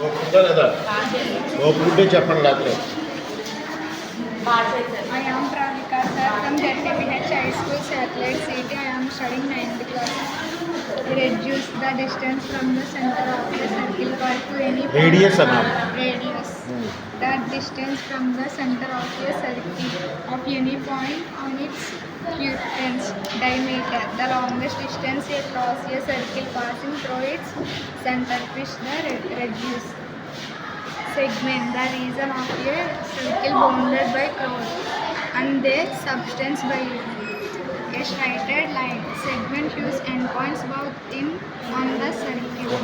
ఓపుకుందా లేదా ఓపుకుంటే చెప్పండి లేకపోతే I am Pravika sir from ZTPH High School, Satellite City. I am studying 9th class. Reduce the distance from the center of a circle part to any point. Radius అన్నా Radius. The distance from the center of a circle of any point on its circumference. Diameter. The longest distance across a circle passing through its center is the radius. Segment, the region of a circle bounded by curve and their substance by a straight line. Segment use endpoints both in on the circle.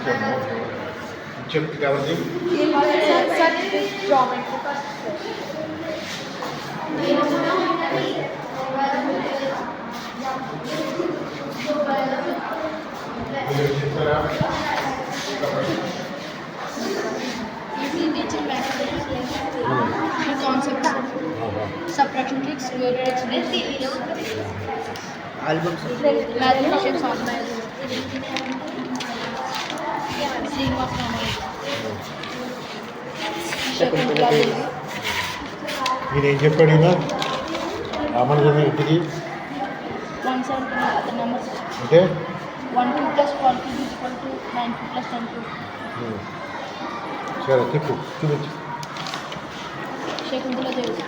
చెప్తే కాబట్టి చెప్తారా Concept, subtraction tricks, square tricks, albums, mathematicians organize, seeing of memory. నేనేం చెప్పాడు ఈయన రామనుజన్ ఇంటికి One side the numbers అంటే 1 2 plus 1 2 is equal to 9 2 plus 10 2. సరే తిప్పు చూపించు Shakuntala Devi,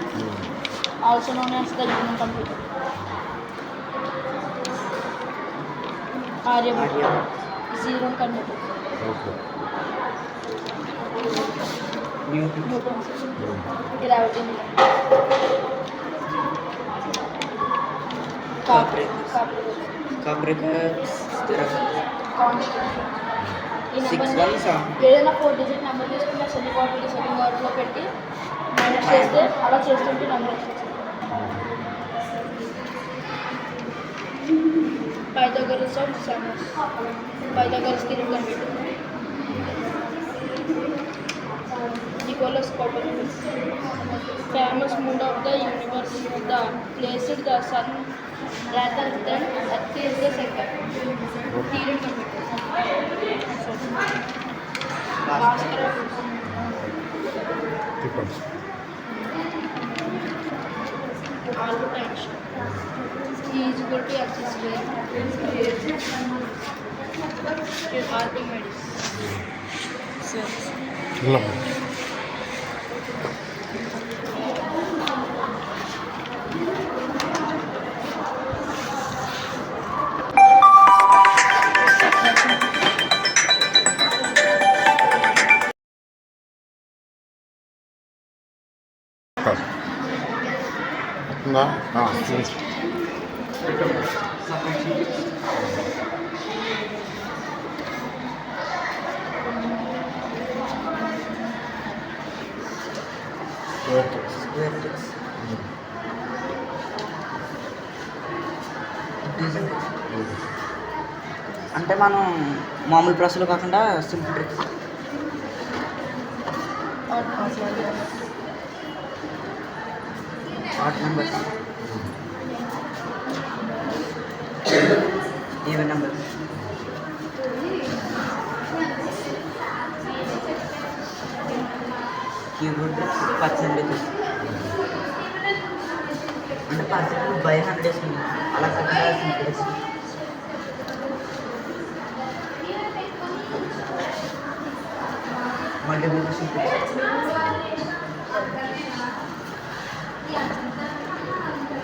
also known as the human computer. Aryabhatta, zero computer. Okay Newton, gravity. Copernicus, Constant. ఈ 6 number 1s are ఏదైనా 4 digit number తీసుకున్న సెకండ్ వాటిలో పెట్టి minus చేస్తే అలా చేస్తుంటే నెంబర్ వస్తుంది. Pythagoras of Samos, Pythagoras theorem computer. Nicholas Copernicus, famous moon of the universe, the placed the sun rather than Earth is the center. Theorem computer. Bhaskara, చెప్పండి Albert Einstein. E is equal to x square. Archimedes. వెళ్ళమ్మా వస్తుందా చూపించు square tricks. అంటే మనం మామూలు ప్రశ్నలు కాకుండా simple tricks. Odd numbers, even numbers, keyboard tricks, percentages. అంటే పర్సెంటేజ్ బై హండ్రెడ్ వేసుకున్నాం, అలా కాకుండా simple. Multiplication tricks,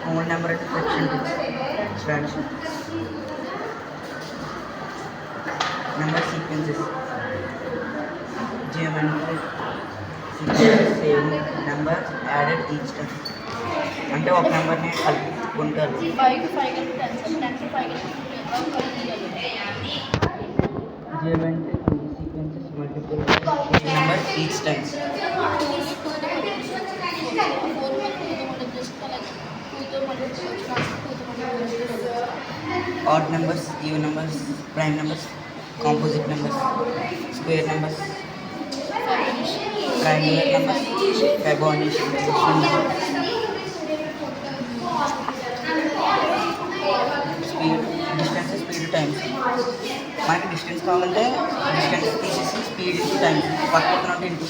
whole number fraction fraction, number sequences, geometry sequences, same number added each time. అంటే ఒక నెంబర్ని కలుపుకుంటారు. 5 to 5 కలిపి 10 10 to 5 కలిపి geometry sequences multiple number each time. Odd numbers, even numbers, prime numbers, composite numbers, square numbers, triangular numbers, Fibonacci numbers, speed, distance, speed times, మనకి distance కావాలంటే distance తీసేసి speed into time, పక్కన ఉంటే into,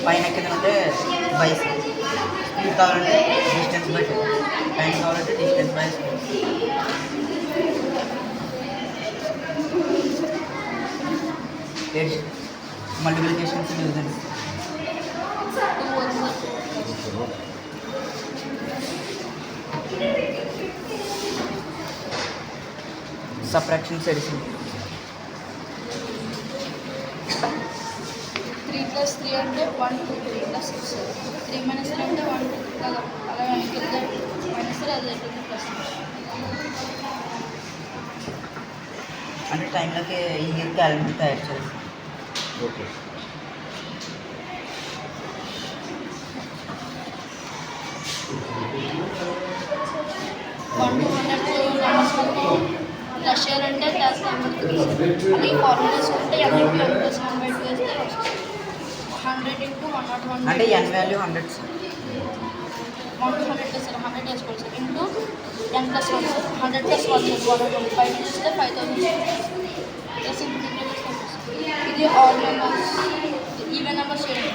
పైన కింద ఉంటే by, speed కావాలంటే distance by time కావాలంటే distance by speed. Multiplications divisions. Subtractions addition. 3 + 3 అంటే 1 2 3 + 6. 3 - 3 అంటే 1 2 అలా అలా వెనక్కి మైనస్ అది అవుతుంది ప్లస్. అంటే టైంలోకి ఈ ఇయర్ క్యాలెండర్ తయారు చేయాలి. ఓకే. ప్లస్ చేయాలంటే క్లాస్ నెంబర్ అది ఫార్ములా వేసుకుంటే M/2 + 1/2 వేస్తే 100 × 101 అంటే n value 100 sir. 1 to 100 sir 100 వేసుకోవాలి sir into n + 1 sir 100 + 1 sir 5 చేస్తే 5000 ప్లస్ ఇది ఆల్ నెంబర్స్ ఈవెన్ నెంబర్స్ చేయండి.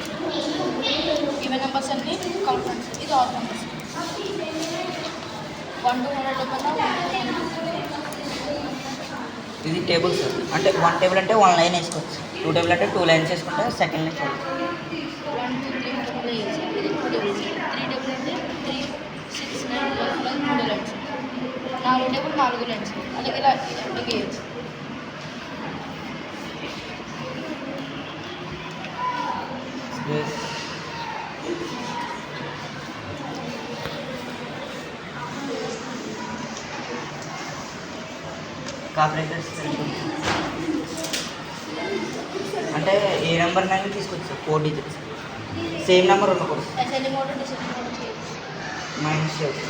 ఈవెన్ నెంబర్స్ అన్ని కౌంట్ ఇది ఆల్ నెంబర్స్ 1 to 100 కన్నా ఇది టేబుల్ సార్. అంటే 1 టేబుల్ అంటే 1 లైన్ వేసుకోవచ్చు, 2 టేబుల్ అంటే 2 లైన్స్ వేసుకుంటే సెకండ్ లైన్ చూడవచ్చు. 1 2 3 4 లైన్స్ ఇది 2 టేబుల్స్ 3 టేబుల్ అంటే 3 6 9 12 3 లైన్స్ 4 టేబుల్ 4 లైన్స్ అలాగే ఇలా ఎండికి వేయచ్చు. కాపరేటర్స్ అంటే ఏ నెంబర్ అయినా తీసుకోవచ్చు సార్, 4 డిజిట్స్ సేమ్ నెంబర్ ఉండకూడదు. అసెండింగ్ ఆర్డర్ డిసెండింగ్ ఆర్డర్ చేయొచ్చు. మైనస్ చేయవచ్చు.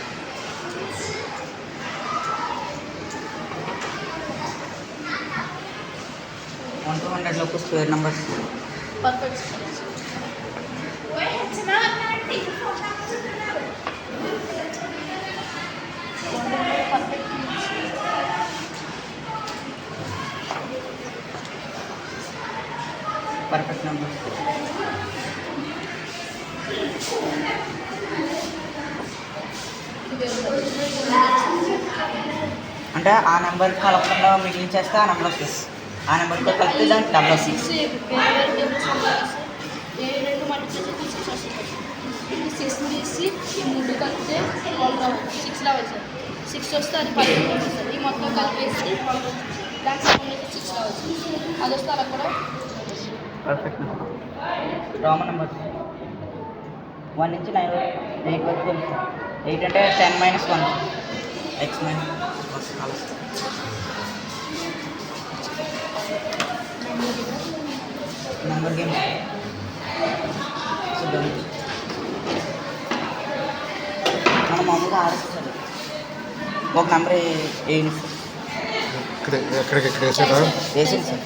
వన్ టు 100 లోపు square numbers. Perfect perfect numbers. అంటే ఆ నెంబర్ కలపకుండా మిగిలించేస్తే ఆ నెంబర్ వస్తుంది, ఆ నెంబర్తో కలిపితే దానికి డబల్ వస్తుంది. 6 వేరే వేరే టేబుల్స్ ఉంటాయి ఏ రెండు మల్టిప్లై చేస్తే 6 వస్తుంది. ఇది 6 తీసి ఈ 3 కలిపితే 12 రావాలి 6 రావాలి సార్. 6 వస్తే అది 12 వస్తుంది. ఈ మొత్తం కలిపేసి 12 దానికి సగం అయితే 6 రావచ్చు. అది వస్తే అలా కూడా పర్ఫెక్ట్ నెంబర్. రామన్ నెంబర్ 1 నుంచి 9 వరకు 8 వరకు వెళ్తాం. 8 అంటే 10 - 1 x - 1 అలా. నెంబర్ గేమ్ మనం మామూలుగా ఆడేస్తారు. ఒక నెంబర్ వేయండి సార్. ఎక్కడికి ఎక్కడ వేసారా? వేసింది సార్.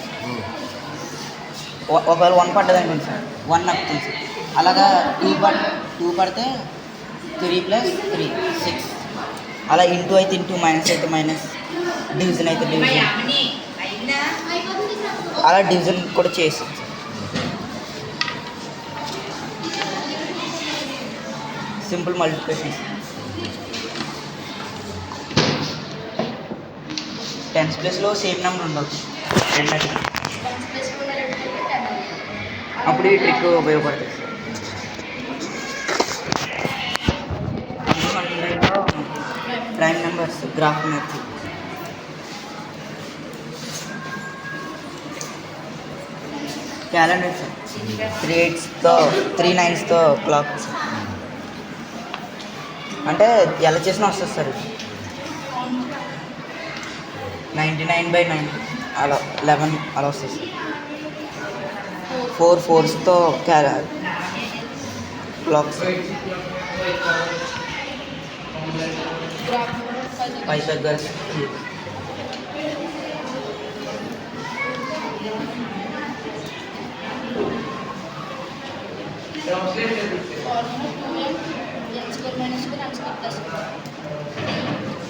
ఒకవేళ 1 పడ్డది అనుకోండి సార్, 1 నప్పుతుంది సార్. అలాగా 2 పడితే 3 + 3 6 అలా ఇంటూ అయితే ఇంటూ, మైనస్ అయితే మైనస్, డివిజన్ అయితే డివిజన్, అలా డివిజన్ కూడా చేస్తాం సార్. Simple multiplication. 10s ప్లేస్లో సేమ్ నెంబర్ ఉండవచ్చు 10 10 ప్లస్ 2 2 10 అప్పుడు ఈ ట్రిక్ ఉపయోగపడుతుంది. Prime numbers graph maths. Calendar sir 3 8స్తో 3 9స్తో క్లాక్ అంటే ఎలా చేసినా వస్తుంది సార్. 99/9 అలా 11 అలా వస్తుంది సార్. 4 4స్తో clocks Pythagoras.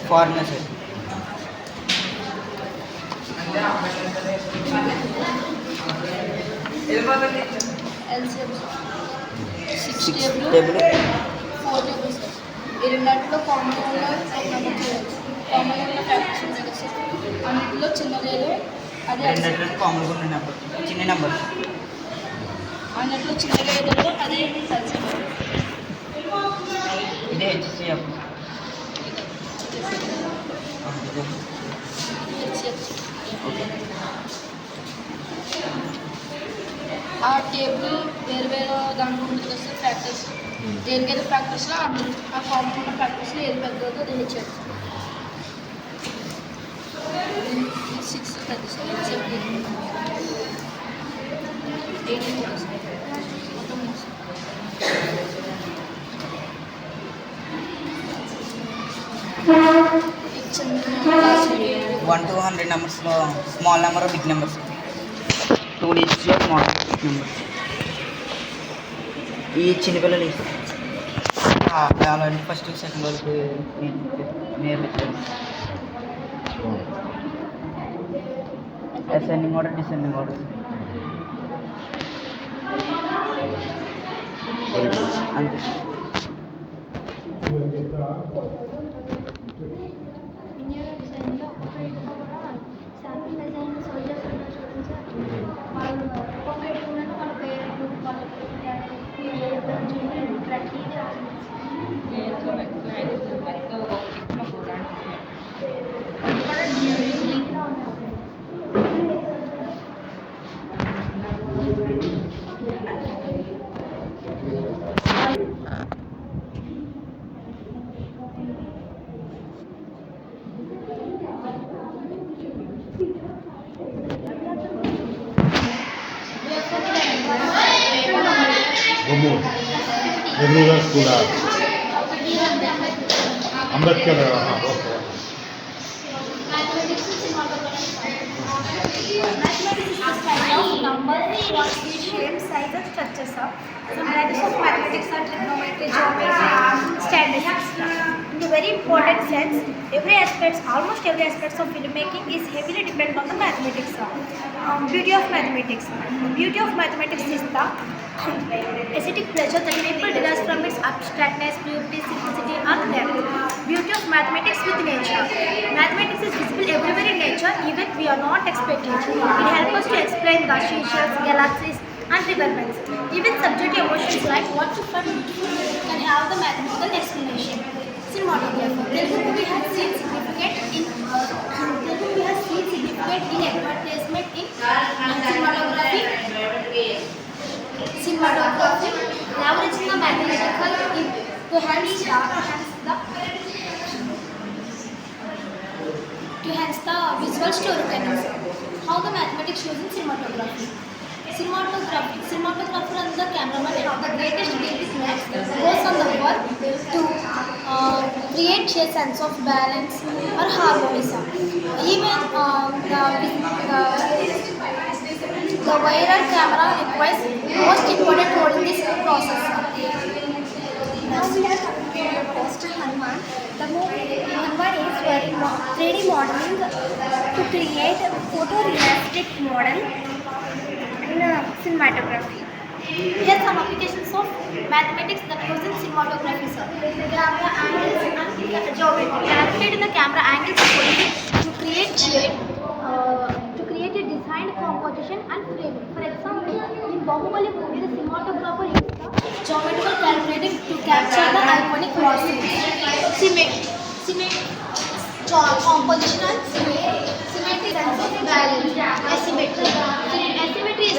Formula sir LCM 6 6 table table 4 tables. ఈ రెండింటిలో కామన్ ఉన్న ఒక నెంబర్ చూడవచ్చు. కామన్ ఉన్న ఫ్యాక్టర్స్ ఉంటాయి కదా సార్, అన్నింటిలో చిన్నదేదో అది రెండింటిలో కామన్గా ఉన్న నెంబర్ చిన్న నెంబర్ అన్నింటిలో చిన్నదేదో అది LCM. ఇదే హెచ్సిఎఫ్. ఓకే. ఆ టేబుల్ వేరు వేరు దాంట్లో ఉంటుంది కదా సార్ ఫ్యాక్టర్స్. దేనికైతే ఫ్యాక్టర్స్లో ఆ కామన్ ఉన్న ఫ్యాక్టర్స్లో ఏది పెద్దదో అది హెచ్ఎఫ్. 6 పెద్ద సార్, హెచ్ఎఫ్ 18 మొత్తం 1 to 100 నెంబర్స్లో స్మాల్ నెంబర్ బిగ్ నెంబర్స్, 2 డిజిట్స్లో స్మాల్ నెంబర్. ఈ చిన్నపిల్లలు అలాంటి ఫస్ట్ సెకండ్ వరకు నేర్పించారు. Ascending order, descending order very good. అంతే. గొమ్ము Nellore school Ambedkar. Okay. Numbers, quantities, shapes, sizes, structures of some branches of mathematics are trigonometry, geometry, statistics. In a very important sense, almost every aspect of filmmaking is heavily dependent on the mathematics. Beauty of mathematics. The beauty of mathematics is the aesthetic pleasure that people derive from its abstractness, purity, simplicity, and depth. Beauty of mathematics with nature. Mathematics is visible everywhere in nature, even we are not expecting. It helps us to explain the seashells, galaxies, and river beds. Even subjective emotions like what you find beautiful can have the mathematical explanation. Cinematography. Telugu movie has seen significant in advertisement in cinematography. Leveraging the mathematical to enhance the visual storytelling. How the mathematics used in cinematography. Cinematographer and the cameraman have the greatest deal with maths goes on the work to create a sense of balance or harmonism. Even the viral camera requires most important role in this process. Now we have Poster Hanuman. The movie Hanuman is very 3D modeling to create a photorealistic model in cinematography. Here are some applications of mathematics that use in cinematography. Camera angles and geometry. Calculate in the camera angles to create a designed composition and framing. For example, in Bahubali movie, the cinematographer used the geometrical calculating to capture the iconic motif. Composition and symmetry sense of balance. Asymmetry. Asymmetry is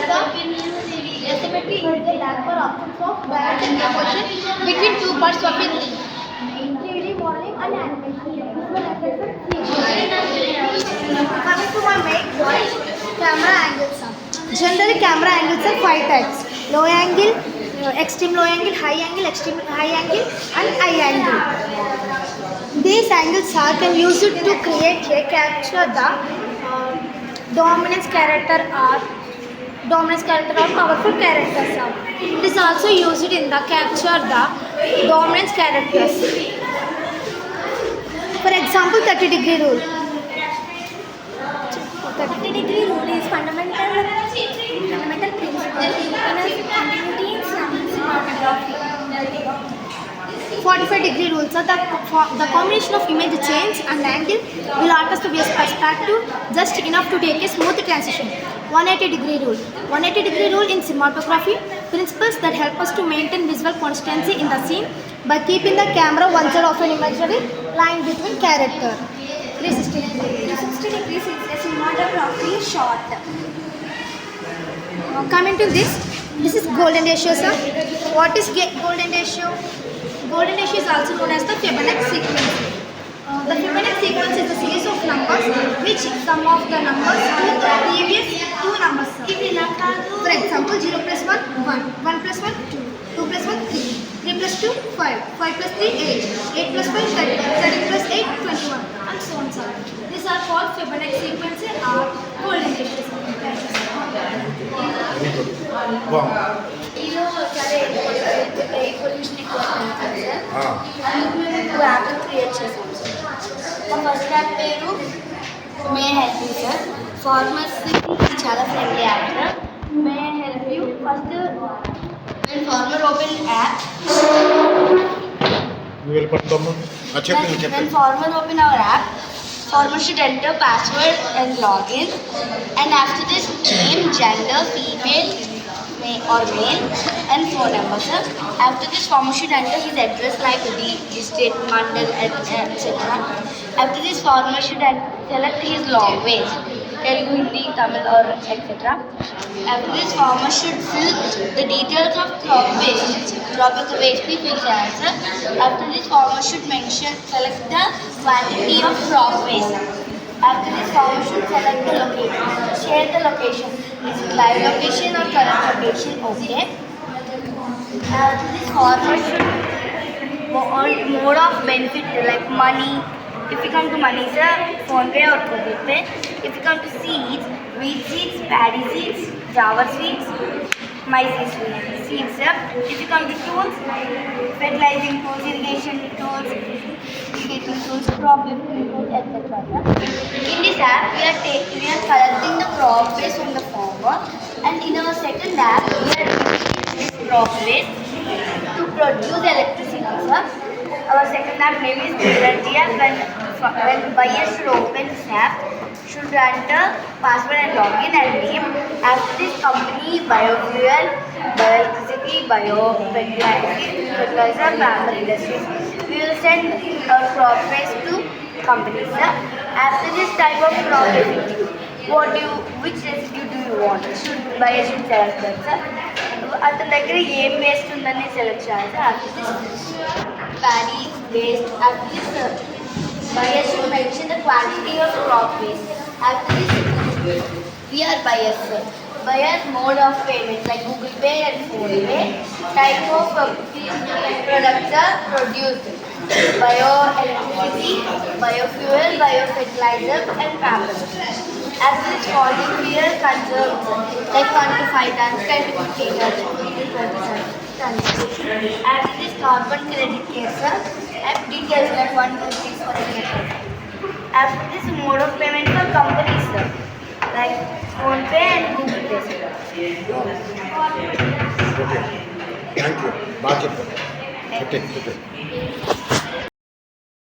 the lack or absence of balance and proportion between two parts of a thing. 3D modeling and animation. Coming to my main point, camera angles. Generally, camera angles are 5 types: low angle, extreme low angle, high angle, extreme high angle, and high angle. These angles can use it to capture the dominance character or powerful characters. It is also used in the capture the dominance characters. For example, 30-degree rule. 30-degree rule is fundamental principle in continuity in cinematography. 45-degree rule. So the combination of image change and angle will alter the base perspective just enough to take a smooth transition. 180-degree rule. 180-degree rule in cinematography, principles that help us to maintain visual consistency in the scene by keeping the camera one side of an imaginary line between character. 360 degrees. 360 degrees is a cinematography shot. Coming to this is golden ratio, sir. What is golden ratio? Golden ratio is also known as the Fibonacci sequence. The Fibonacci sequence is a series of numbers which sum of the numbers to the previous two numbers. For example, 0 plus 1, 1, 1 plus 1, 2, 2 plus 1, 3, 3 plus 2, 5, 5 plus 3, 8, 8 plus 5, 30, 30 plus 8, 21, and so on, sir. These are called Fibonacci sequences or golden ratios. Very good బాగుంది ఈరోజు చాలా air pollution ఎక్కువ అవుతుంది sir. ఆ, అందుకు మేము 2 యాప్లు create చేసాం సార్. మా ఫస్ట్ యాప్ పేరు మే హెల్ప్ యూ సార్. ఫార్మర్స్కి చాలా friendly app sir. May help you first when farmer open app, నువ్వు వెళ్ళి పట్టుకోమ్మా చెప్పండి when చెప్పండి farmer open our app, farmer should enter password and login, and after this name, gender, female or male, and phone number, sir. After this, farmer should enter his address like the district, mandal, etc. After this, farmer should select his language, Telugu, Hindi, Tamil, or etc. After this, farmer should fill the details of crop waste. Crop is the waste we fill answer. After this, farmer should select the quantity of crop waste. After this, farmer should select the location. Share the location. Is it live location or current location? Okay. After this, farmer should earn mode of benefit like money. If you come to money, sir, PhonePe or Google Pay. If you come to seeds, wheat seeds, paddy seeds, jawar seeds, maize seeds, sir. If you come to tools, fertilizing tools, irrigation tools, crop lifting tools, etc. In this app, we are collecting the crop waste from the farmer, and in our second app, we are using this crop waste to produce electricity, sir. Our second app name is Energy app. When buyers should open this app, should enter password and login and name. After this, company, biofuel, bioelectricity, fertilizer, farmer industries. We will send our crop waste to companies. After this type of crop residue, which residue do you want? Buyer should select that, sir. అతని దగ్గర ఏం waste ఉందని select చేయాలి sir. After this, paddy waste. After this, buyer should mention the quantity of crop waste. After this, we are buyers, sir. Buyer mode of payment like Google Pay and PhonePe. Type of products are produced: bioelectricity, biofuel, biofertilizer, and paper. After this, falling here conserves like 1 to 5 tons, 10 to 15 tons, 15 to 20 tons. After this, carbon credit case, sir. Details like 1, 2, 3 for example. After this, mode of payment for companies, sir, like PhonePe and Google Pay, sir. Okay thank you బాగా చెప్పారు